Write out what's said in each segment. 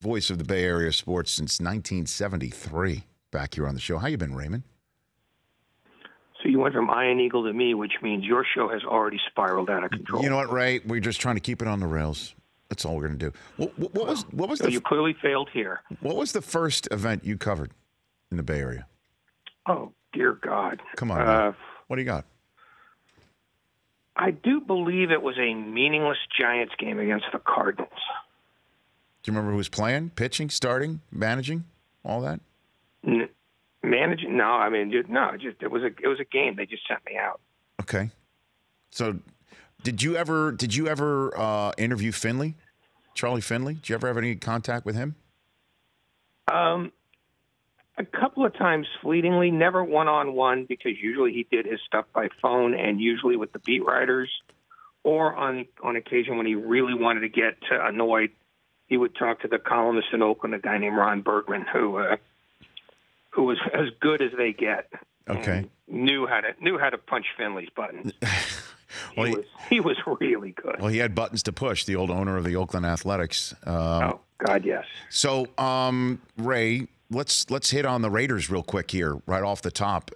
Voice of the Bay Area sports since 1973. Back here on the show. How you been, Raymond? So you went from Iron Eagle to me, which means your show has already spiraled out of control. You know what, Ray? We're just trying to keep it on the rails. That's all we're going to do. What was so you clearly failed here. What was the first event you covered in the Bay Area? Oh, dear God. Come on. What do you got? I do believe it was a meaningless Giants game against the Cardinals. Do you remember who was playing, pitching, starting, managing, all that? Managing? No, I mean, no. Just it was a game. They just sent me out. Okay. So, did you ever interview Finley, Charlie Finley? Did you ever have any contact with him? A couple of times fleetingly, never one-on-one, because usually he did his stuff by phone and usually with the beat writers, or on occasion when he really wanted to get annoyed, he would talk to the columnist in Oakland, a guy named Ron Bergman, who was as good as they get. Okay. Knew how to punch Finley's buttons. Well, he was really good. Well, he had buttons to push, the old owner of the Oakland Athletics. Oh, God, yes. So, Ray, let's hit on the Raiders real quick here, right off the top.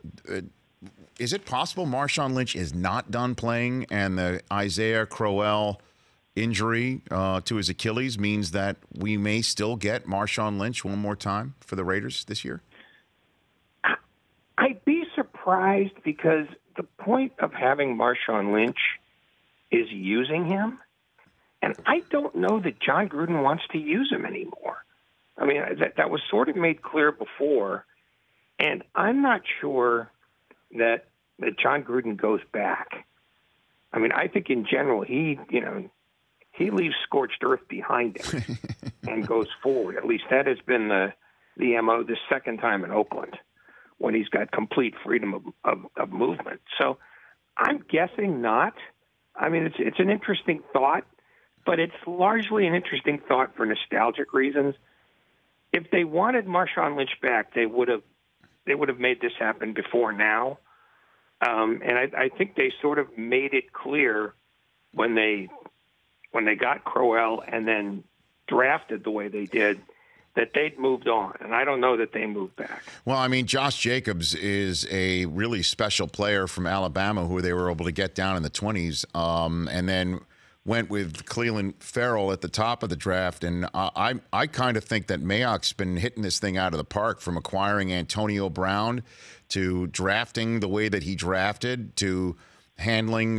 Is it possible Marshawn Lynch is not done playing and the Isaiah Crowell injury to his Achilles means that we may still get Marshawn Lynch one more time for the Raiders this year? I'd be surprised, because the point of having Marshawn Lynch is using him, and I don't know that John Gruden wants to use him anymore. I mean, that was sort of made clear before, and I'm not sure that John Gruden goes back. I mean, I think in general he leaves scorched earth behind him and goes forward. At least that has been the MO the second time in Oakland, when he's got complete freedom of movement. So I'm guessing not. I mean, it's an interesting thought, but it's largely an interesting thought for nostalgic reasons. If they wanted Marshawn Lynch back, they would have made this happen before now. And I think they sort of made it clear when they got Crowell and then drafted the way they did, that they'd moved on, and I don't know that they moved back. Well, I mean, Josh Jacobs is a really special player from Alabama who they were able to get down in the 20s, and then went with Cleveland Ferrell at the top of the draft. And I kind of think that Mayock's been hitting this thing out of the park, from acquiring Antonio Brown to drafting the way that he drafted to handling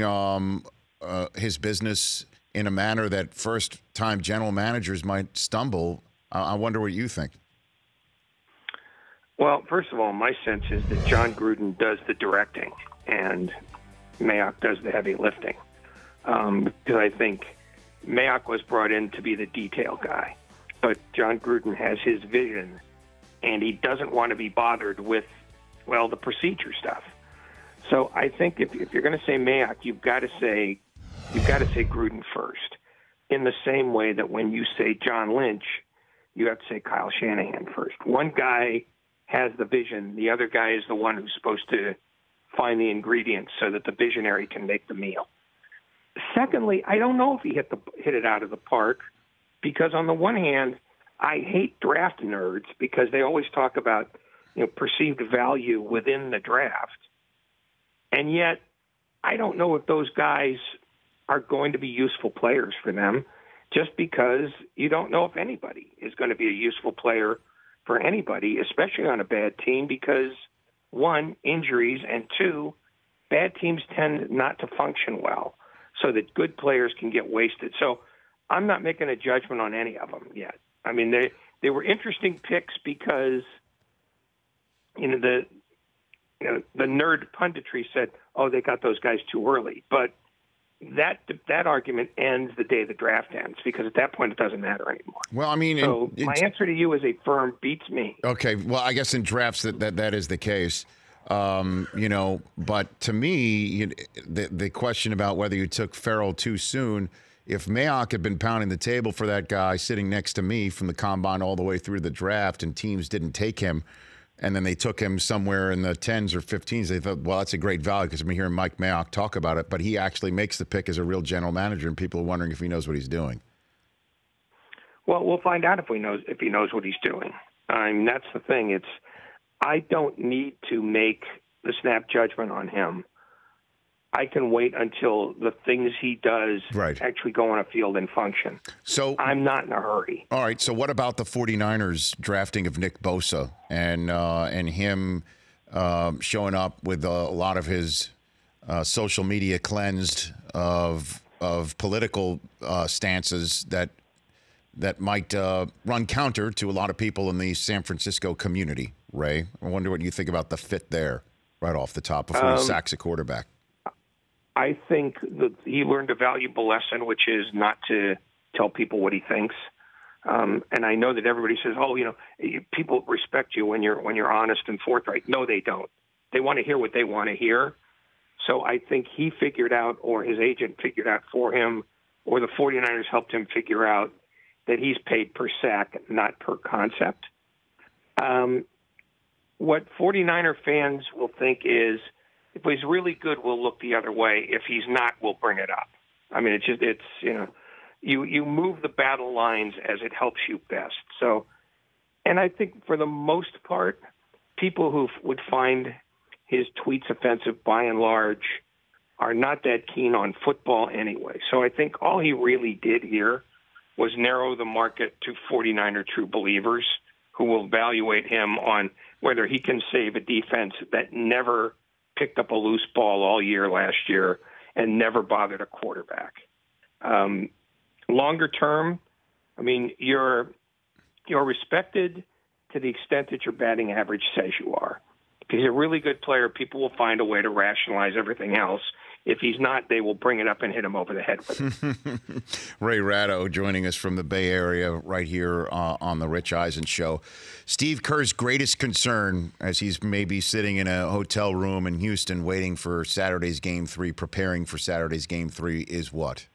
his business in a manner that first-time general managers might stumble. I wonder what you think. Well, first of all, my sense is that John Gruden does the directing and Mayock does the heavy lifting. Because I think Mayock was brought in to be the detail guy, but John Gruden has his vision, and he doesn't want to be bothered with, well, the procedure stuff. So I think if you're going to say Mayock, you've got to say Gruden first. In the same way that when you say John Lynch, you have to say Kyle Shanahan first. One guy has the vision. The other guy is the one who's supposed to find the ingredients so that the visionary can make the meal. Secondly, I don't know if he hit it out of the park, because on the one hand, I hate draft nerds because they always talk about perceived value within the draft. And yet, I don't know if those guys are going to be useful players for them, just because you don't know if anybody is going to be a useful player for anybody, especially on a bad team, because, one, injuries, and two, bad teams tend not to function well, so that good players can get wasted. So I'm not making a judgment on any of them yet. I mean, they were interesting picks because, the nerd punditry said, oh, they got those guys too early. But that argument ends the day the draft ends, because at that point it doesn't matter anymore. Well, I mean, so my answer to you is a firm beats me. Okay, well, I guess in drafts that is the case. But to me, the question about whether you took Ferrell too soon, if Mayock had been pounding the table for that guy sitting next to me from the combine all the way through the draft, and teams didn't take him, and then they took him somewhere in the 10s or 15s, they thought, well, that's a great value, because I'm hearing Mike Mayock talk about it, but he actually makes the pick as a real general manager, and people are wondering if he knows what he's doing. Well, we'll find out if he knows what he's doing. That's the thing. I don't need to make the snap judgment on him. I can wait until the things he does actually go on a field and function. So I'm not in a hurry. All right. So what about the 49ers drafting of Nick Bosa and him showing up with a lot of his social media cleansed of political stances that might run counter to a lot of people in the San Francisco community? Ray, I wonder what you think about the fit there right off the top before he sacks a quarterback. I think that he learned a valuable lesson, which is not to tell people what he thinks. And I know that everybody says, "Oh, people respect you when you're honest and forthright." No, they don't. They want to hear what they want to hear. So I think he figured out, or his agent figured out for him, or the 49ers helped him figure out that he's paid per sack, not per concept. What 49er fans will think is, if he's really good, we'll look the other way. If he's not, we'll bring it up. I mean, you move the battle lines as it helps you best. So, and I think for the most part, people who would find his tweets offensive by and large are not that keen on football anyway. So I think all he really did here was narrow the market to 49er true believers who will evaluate him on whether he can save a defense that never picked up a loose ball all year last year and never bothered a quarterback. Longer term, I mean, you're respected to the extent that your batting average says you are. If he's a really good player, people will find a way to rationalize everything else. If he's not, they will bring it up and hit him over the head with it. Ray Ratto joining us from the Bay Area right here on the Rich Eisen Show. Steve Kerr's greatest concern as he's maybe sitting in a hotel room in Houston waiting for Saturday's Game 3, preparing for Saturday's Game 3 is what?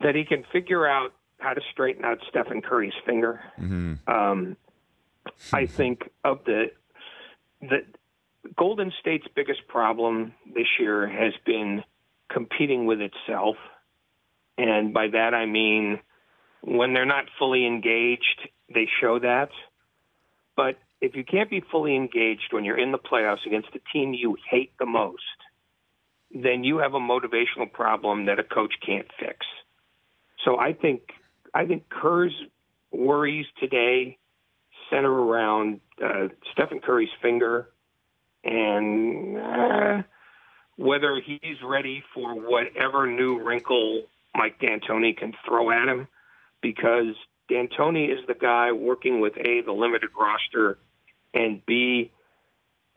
That he can figure out how to straighten out Stephen Curry's finger. Mm-hmm. I think of the Golden State's biggest problem this year has been competing with itself. And by that, I mean, when they're not fully engaged, they show that. But if you can't be fully engaged when you're in the playoffs against the team you hate the most, then you have a motivational problem that a coach can't fix. So I think Kerr's worries today center around Stephen Curry's finger and whether he's ready for whatever new wrinkle Mike D'Antoni can throw at him, because D'Antoni is the guy working with A, the limited roster, and B,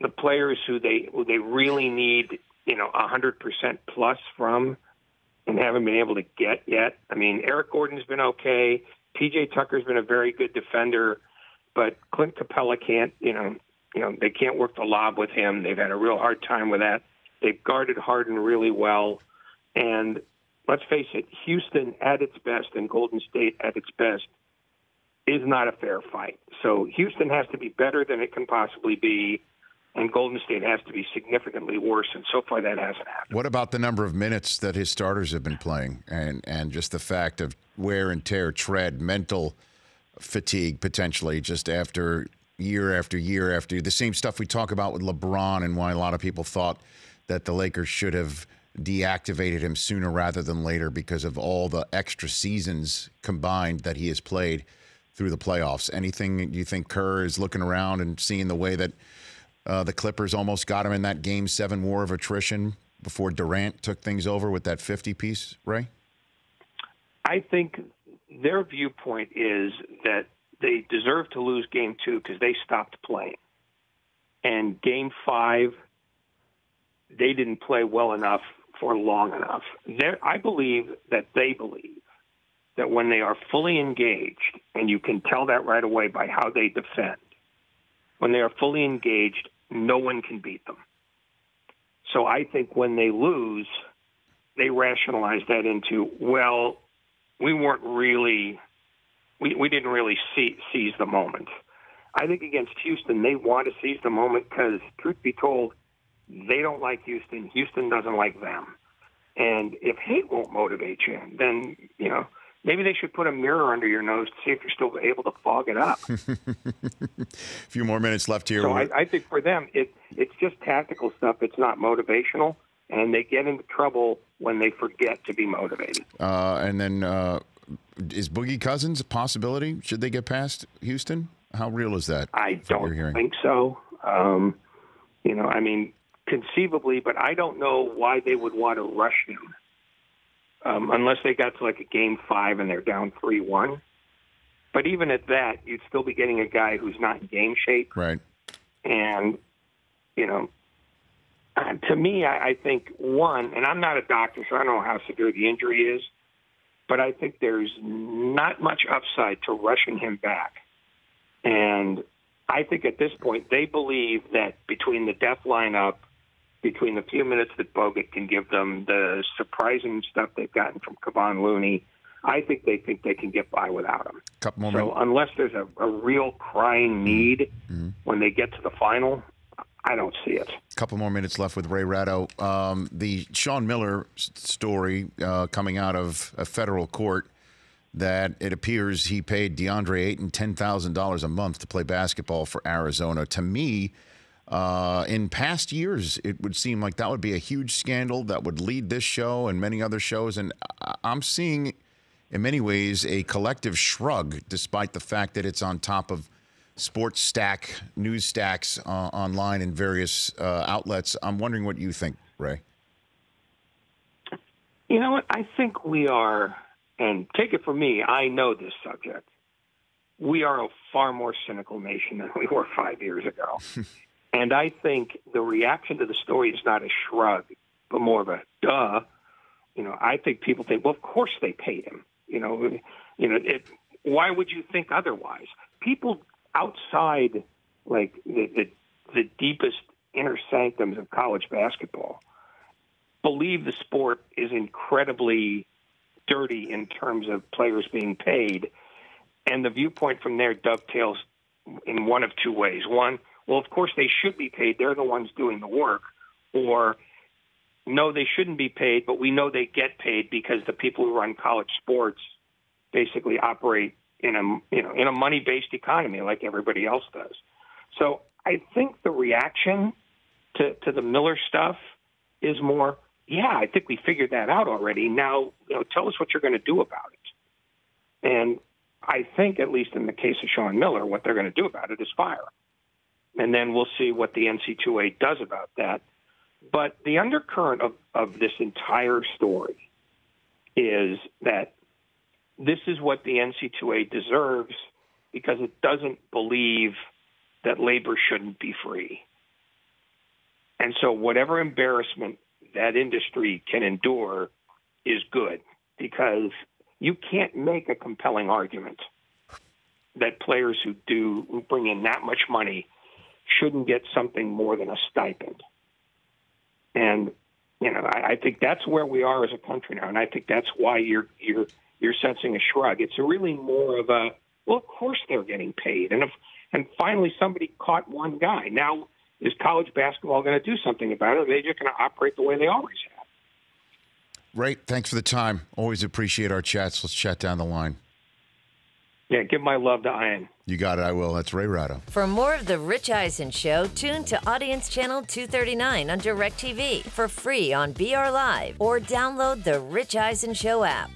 the players who they really need 100% plus from and haven't been able to get yet. I mean, Eric Gordon's been okay. P.J. Tucker's been a very good defender, but Clint Capella can't, they can't work the lob with him. They've had a real hard time with that. They've guarded Harden really well. And let's face it, Houston at its best and Golden State at its best is not a fair fight. So Houston has to be better than it can possibly be, and Golden State has to be significantly worse, and so far that hasn't happened. What about the number of minutes that his starters have been playing and just the fact of wear and tear, tread, mental fatigue potentially just after year after year after the same stuff we talk about with LeBron and why a lot of people thought that the Lakers should have deactivated him sooner rather than later because of all the extra seasons combined that he has played through the playoffs. Anything you think Kerr is looking around and seeing the way that the Clippers almost got him in that Game 7 war of attrition before Durant took things over with that 50-piece, Ray? I think their viewpoint is that they deserve to lose Game 2 because they stopped playing. And Game 5, they didn't play well enough for long enough. I believe that they believe that when they are fully engaged, and you can tell that right away by how they defend, when they are fully engaged, no one can beat them. So I think when they lose, they rationalize that into, well, we didn't really seize the moment. I think against Houston, they want to seize the moment because, truth be told, they don't like Houston. Houston doesn't like them. And if hate won't motivate you, then, maybe they should put a mirror under your nose to see if you're still able to fog it up. A few more minutes left here. So I think for them, it's just tactical stuff. It's not motivational, and they get into trouble when they forget to be motivated. And then is Boogie Cousins a possibility? Should they get past Houston? How real is that? I don't think so. I mean, conceivably, but I don't know why they would want to rush him. Unless they got to like a game 5 and they're down 3-1. But even at that, you'd still be getting a guy who's not in game shape. Right. And, to me, I think, one, and I'm not a doctor, so I don't know how severe the injury is, but I think there's not much upside to rushing him back. And I think at this point, they believe that between the death lineup, between the few minutes that Bogut can give them, the surprising stuff they've gotten from Kevon Looney, I think they can get by without him. Couple more so unless there's a real crying need when they get to the final, I don't see it. A couple more minutes left with Ray Ratto. The Sean Miller story coming out of a federal court that it appears he paid DeAndre Ayton $10,000 a month to play basketball for Arizona. To me, in past years, it would seem like that would be a huge scandal that would lead this show and many other shows. And I'm seeing, in many ways, a collective shrug, despite the fact that it's on top of sports stack, news stacks online in various outlets. I'm wondering what you think, Ray. You know what? I think we are, and take it from me, I know this subject. We are a far more cynical nation than we were 5 years ago. And I think the reaction to the story is not a shrug, but more of a duh. I think people think, well, of course they paid him. Why would you think otherwise? People outside, like the deepest inner sanctums of college basketball, believe the sport is incredibly dirty in terms of players being paid, and the viewpoint from there dovetails in one of two ways. One, well, of course they should be paid. They're the ones doing the work. Or, no, they shouldn't be paid, but we know they get paid because the people who run college sports basically operate in a money-based economy like everybody else does. So I think the reaction to the Miller stuff is more, yeah, I think we figured that out already. Now, tell us what you're going to do about it. And I think, at least in the case of Sean Miller, what they're going to do about it is fire him. And then we'll see what the NC2A does about that. But the undercurrent of this entire story is that this is what the NC2A deserves because it doesn't believe that labor shouldn't be free. And so whatever embarrassment that industry can endure is good because you can't make a compelling argument that players who bring in that much money shouldn't get something more than a stipend. And, I think that's where we are as a country now. And I think that's why you're sensing a shrug. It's really more of a, well, of course they're getting paid. And finally somebody caught one guy. Now, is college basketball going to do something about it? Or are they just going to operate the way they always have? Ray, thanks for the time. Always appreciate our chats. Let's chat down the line. Yeah, give my love to Ian. You got it, I will. That's Ray Ratto. For more of The Rich Eisen Show, tune to Audience Channel 239 on DirecTV for free on BR Live or download the Rich Eisen Show app.